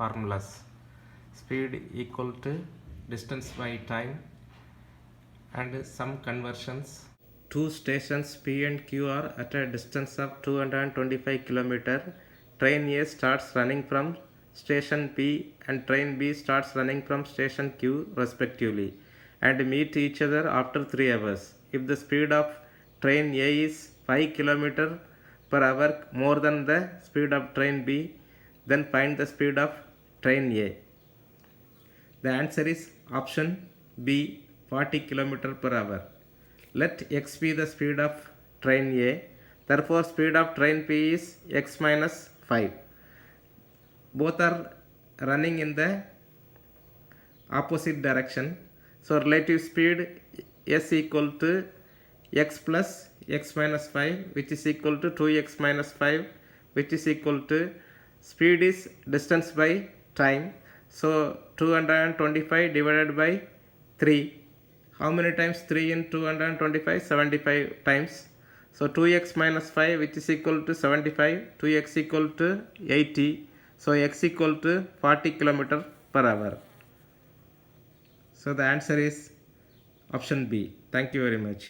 formulas. Speed equal to distance by time and some conversions. Two stations P and Q are at a distance of 225 km. Train A starts running from station P and train B starts running from station Q respectively and meet each other after 3 hours. If the speed of train A is 5 km per hour more than the speed of train B, then find the speed of train A. The answer is option B, 40 km per hour. Let x be the speed of train A. Therefore, speed of train P is x minus 5. Both are running in the opposite direction. So, relative speed S equal to x plus x minus 5, which is equal to 2x minus 5, which is equal to speed is distance by time. So, 225 divided by 3. How many times 3 in 225? 75 times. So 2x minus 5, which is equal to 75, 2x equal to 80. So x equal to 40 km per hour. So the answer is option B. Thank you very much.